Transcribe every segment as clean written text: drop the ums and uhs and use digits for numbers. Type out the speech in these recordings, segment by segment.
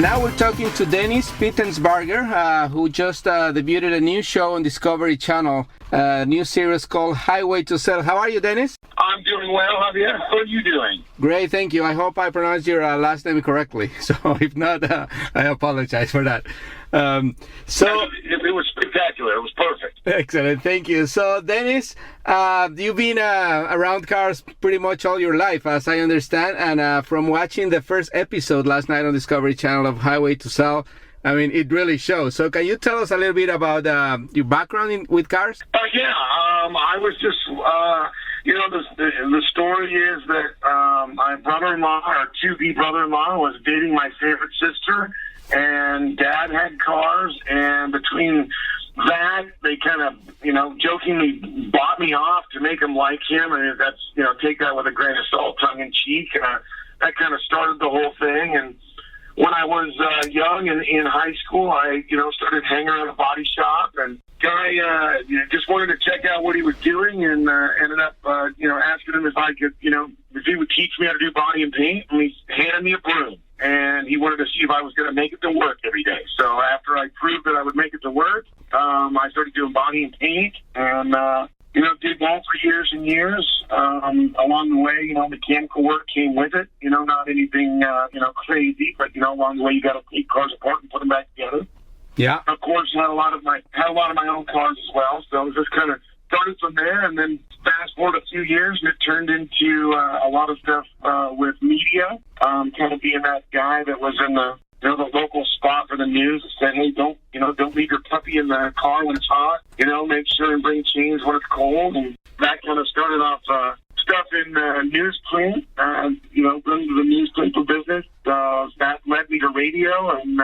Now we're talking to Dennis Pittsenbarger, who just debuted a new show on Discovery Channel, a new series called Highway to Sell. How are you, Dennis? I'm doing well, Javier. How are you doing? Great, thank you. I hope I pronounced your last name correctly. So if not, I apologize for that. It was spectacular. It was perfect. Excellent, thank you. So, Dennis, you've been around cars pretty much all your life, as I understand. And from watching the first episode last night on Discovery Channel of Highway to Sell, I mean, it really shows. So can you tell us a little bit about your background with cars? I was just, the story is that my brother-in-law, or to-be brother-in-law, was dating my favorite sister, and Dad had cars, and between that, they kind of, jokingly bought me off to make him like him, and that's, take that with a grain of salt, tongue-in-cheek, and that kind of started the whole thing. And when I was young and in high school, I, started hanging around a body shop, and guy just wanted to check out what he was doing, and ended up, asking him if I could, if he would teach me how to do body and paint, and he handed me a broom, and he wanted to see if I was going to make it to work every day. So after I proved that I would make it to work, I started doing body and paint, and did that for years and years. Along the way, mechanical work came with it. Not anything, crazy, but along the way, you got to take cars apart and put them back together. Yeah. Of course, had a lot of my own cars as well. So it just kind of started from there, and then fast forward a few years, and it turned into a lot of stuff with media. Kind of being that guy that was in the local spot for the news that said, hey, don't leave your puppy in the car when it's hot. Make sure and bring chains when it's cold. And that kind of started off stuff in newsprint, running the newspaper business. That led me to radio, and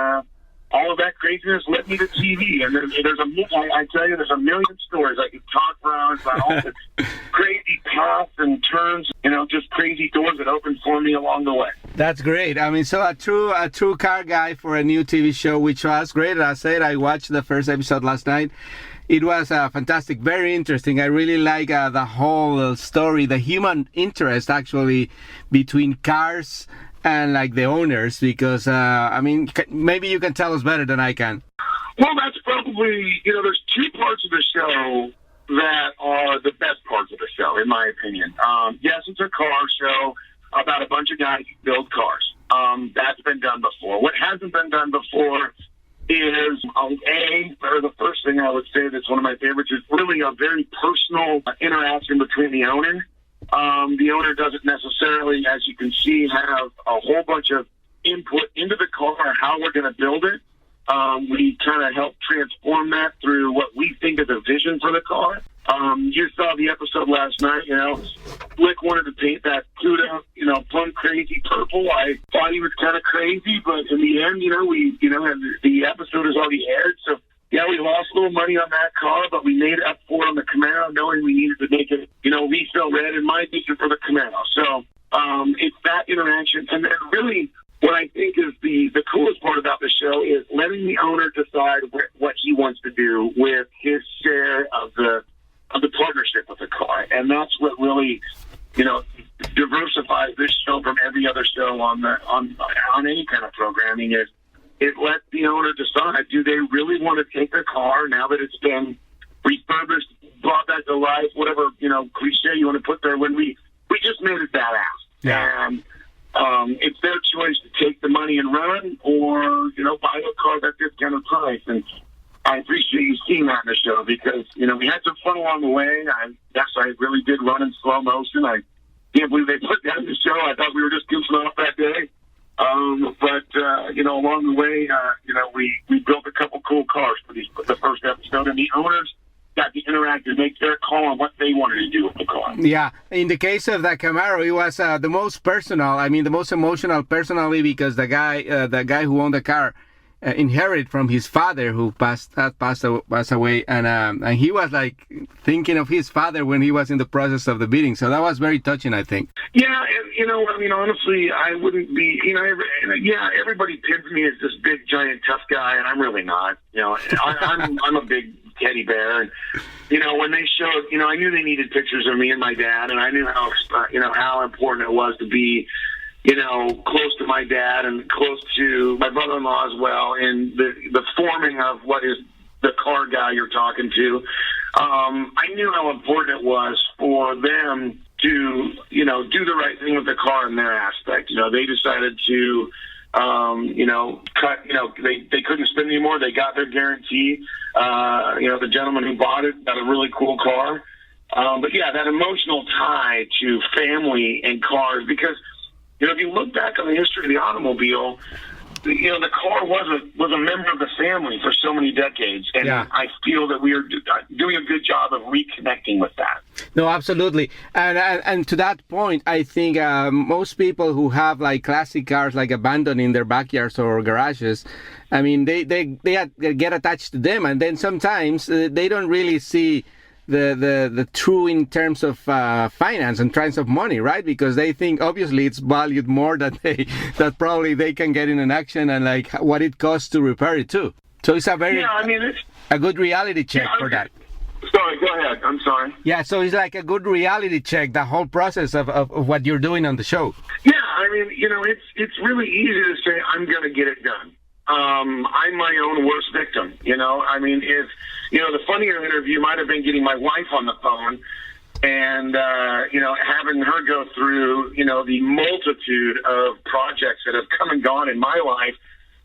all of that craziness led me to TV. And I tell you, there's a million stories I could talk around about all the crazy paths and turns, just crazy doors that opened for me along the way. That's great. I mean, so a true car guy for a new TV show, which was great. As I said, I watched the first episode last night. It was fantastic, very interesting. I really like the whole story, the human interest actually between cars and like the owners, because maybe you can tell us better than I can. Well, that's probably, there's two parts of the show that are the best parts of the show, in my opinion. Yes, it's a car show about a bunch of guys who build cars. That's been done before. What hasn't been done before is, the first thing I would say that's one of my favorites is really a very personal interaction between the owner. The owner doesn't necessarily, as you can see, have a whole bunch of input into the car, how we're going to build it. We kind of help transform that through what we think is a vision for the car. You saw the episode last night, Slick wanted to paint that Pluto, plum crazy purple. I thought he was kind of crazy, but in the end, the episode is already aired, so yeah, we lost a little money on that car, but we made up for it on the Camaro, knowing we needed to make it, resale red in my vision for the Camaro. So it's that interaction. And then really what I think is the coolest part about the show is letting the owner decide what he wants to do with his share of the partnership with the car. And that's what really, diversifies this show from every other show on any kind of programming is it lets the owner decide, do they really want to take their car now that it's been refurbished, brought back to life, whatever, cliche you want to put there, when we just made it badass. Yeah. And it's their choice to take the money and run or, buy a car at this kind of price. And I appreciate you seeing that in the show because, we had some fun along the way. I really did run in slow motion. I can't believe they put that in the show. I thought we were just goofing off that day. Along the way, we built a couple cool cars for the first episode, and the owners got to interact and make their call on what they wanted to do with the car. Yeah, in the case of that Camaro, it was the most personal. I mean, the most emotional personally because the guy who owned the car inherited from his father who passed away, and he was like thinking of his father when he was in the process of the beating. So that was very touching, I think. Yeah, honestly, I wouldn't be. Everybody pins me as this big, giant, tough guy, and I'm really not. I'm a big teddy bear, and when they showed, I knew they needed pictures of me and my dad, and I knew how important it was to be, close to my dad and close to my brother-in-law as well, and the forming of what is the car guy you're talking to. I knew how important it was for them to, do the right thing with the car in their aspect. They decided to, cut, they couldn't spend anymore. They got their guarantee. The gentleman who bought it got a really cool car. But yeah, that emotional tie to family and cars, because, if you look back on the history of the automobile, the car was a member of the family for so many decades, and yeah. I feel that we are doing a good job of reconnecting with that. No, absolutely, and to that point, I think most people who have like classic cars like abandoned in their backyards or garages, I mean, they get attached to them, and then sometimes they don't really see the true in terms of finance and terms of money, right? Because they think obviously it's valued more that probably they can get in an action and like what it costs to repair it too. So it's a good reality check for that. Sorry, go ahead. I'm sorry. Yeah, so it's like a good reality check, the whole process of what you're doing on the show. Yeah, I mean, it's really easy to say I'm going to get it done. I'm my own worst victim, I mean, if, the funnier interview might have been getting my wife on the phone and, having her go through, the multitude of projects that have come and gone in my life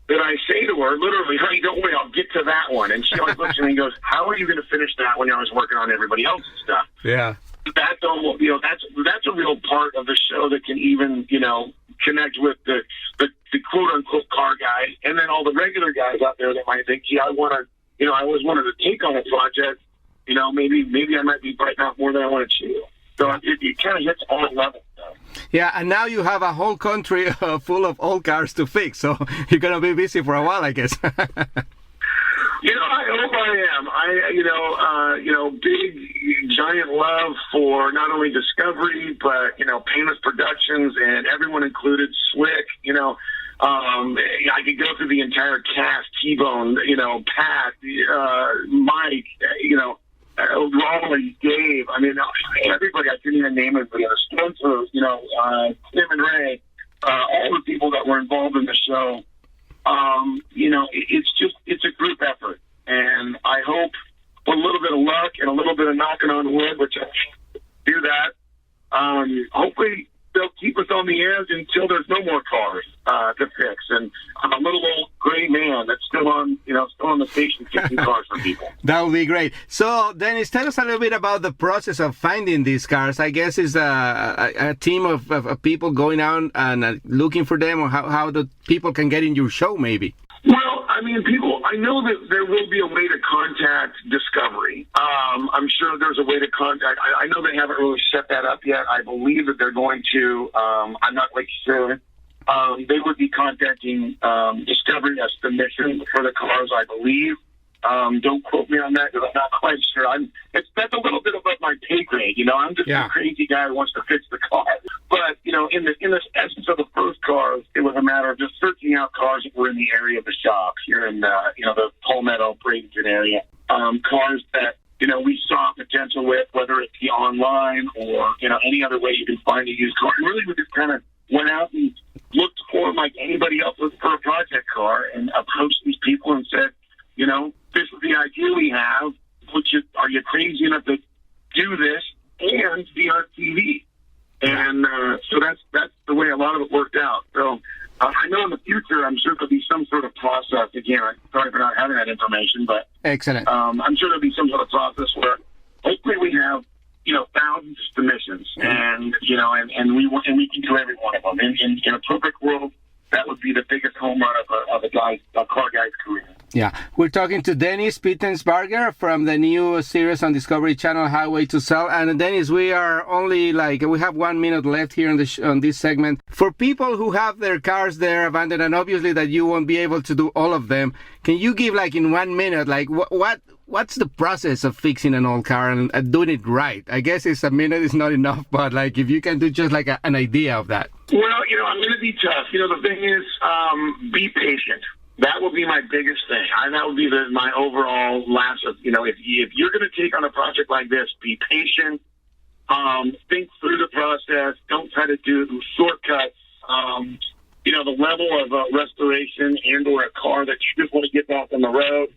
that I say to her, literally, honey, don't worry, I'll get to that one. And she always looks at me and goes, how are you going to finish that when I was working on everybody else's stuff? Yeah. That's almost, that's a real part of the show that can even, connect with the quote unquote car guy, and then all the regular guys out there that might think, gee, I always wanted to take on a project, maybe I might be biting off more than I want to chew. So it kind of hits all levels. Yeah, and now you have a whole country full of old cars to fix, so you're gonna be busy for a while, I guess. I hope I am. Big, giant love for not only Discovery, but, Painless Productions and everyone included, Slick, I could go through the entire cast, T-Bone, Pat, Mike, Raleigh, Dave. I mean, everybody, I couldn't even name it, but Spencer, Tim and Ray, all the people that were involved in the show. It's a group effort, and I hope with a little bit of luck and a little bit of knocking on wood, which I do that. Hopefully they'll keep us on the edge until there's no more cars to fix. And I'm a little old gray man that's still on the station fixing cars for people. That would be great. So, Dennis, tell us a little bit about the process of finding these cars. I guess it's a team of people going out and looking for them, or how the people can get in your show, maybe. Well, I mean, I know that there will be a way to contact Discovery. I'm sure there's a way to contact. I know they haven't really set that up yet. I believe that they're going to. I'm not quite sure. They would be contacting Discovery as the mission for the cars, I believe. Don't quote me on that because I'm not quite sure. That's a little bit above my pay grade. I'm just a crazy guy who wants to fix the car. But in the essence of the first cars, it was a matter of just searching out cars that were in the area of the shop here in the Palmetto, Bradenton area. Cars that we saw potential with, whether it be online or any other way you can find a used car. And really, we just kind of went out and looked for them like anybody else looked for a project car, and approached these people and said, this is the idea we have. Are you crazy enough to do this and be on TV? And so that's the way a lot of it worked out. So I know in the future, I'm sure there'll be some sort of process. Again, I'm sorry for not having that information, but excellent. I'm sure there'll be some sort of process where hopefully we have thousands of submissions, and we can do every one of them. In a perfect world, that would be the biggest home run of a car guy's career. Yeah, we're talking to Dennis Pittsenbarger from the new series on Discovery Channel, Highway to Sell. And Dennis, we are only we have 1 minute left here on this segment. For people who have their cars there abandoned, and obviously that you won't be able to do all of them, can you give in 1 minute, what's the process of fixing an old car and doing it right? I guess a minute is not enough, but if you can do just an idea of that. Well, I'm going to be tough. The thing is, be patient. That will be my biggest thing. That would be my overall last of, if you're going to take on a project like this, be patient, think through the process, don't try to do shortcuts, The level of restoration and or a car that you just want to get back on the road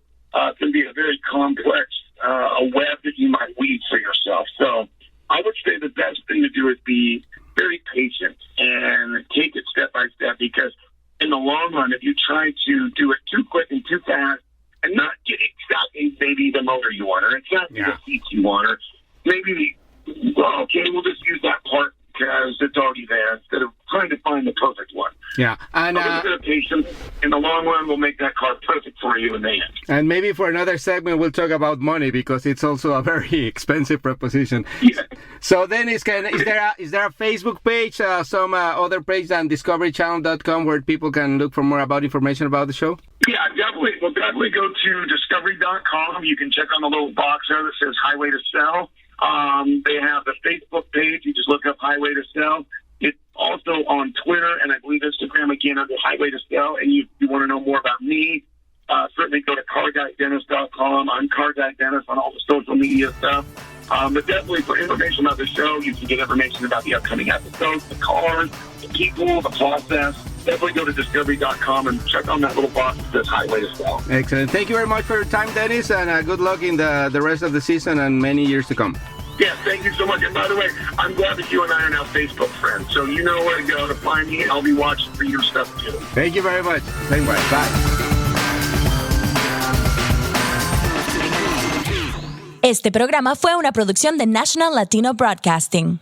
can be a very complex a web that you might weave for yourself. So I would say the best thing to do is be very patient and take it step by step, because in the long run, if you try to do it too quick and too fast and not get exactly maybe the motor you want or exactly the seats you want, or maybe, we'll just use that part because it's already there, instead of trying to find the perfect one. Yeah, and a little bit of patience in the long run will make that car perfect for you in the end. And maybe for another segment we'll talk about money, because it's also a very expensive proposition. Yeah. So then, is there a Facebook page, some other page than DiscoveryChannel.com where people can look for more about information about the show? Yeah, definitely. We'll definitely go to Discovery.com. You can check on the little box there that says Highway to Sell. They have the Facebook page. You just look up Highway to Sell. It's also on Twitter and I believe Instagram again under Highway to Sell. And you want to know more about me, certainly go to CarGuyDennis.com. I'm Car Guy Dennis on all the social media stuff. But definitely for information about the show, you can get information about the upcoming episodes, the cars, the people, the process. Definitely go to Discovery.com and check on that little box that says Highway to Sell. Excellent. Thank you very much for your time, Dennis, and good luck in the rest of the season and many years to come. Yes, thank you so much. And by the way, I'm glad that you and I are now Facebook friends. So you know where to go to find me. I'll be watching for your stuff too. Thank you very much. Thank you. Bye. Este programa fue una producción de National Latino Broadcasting.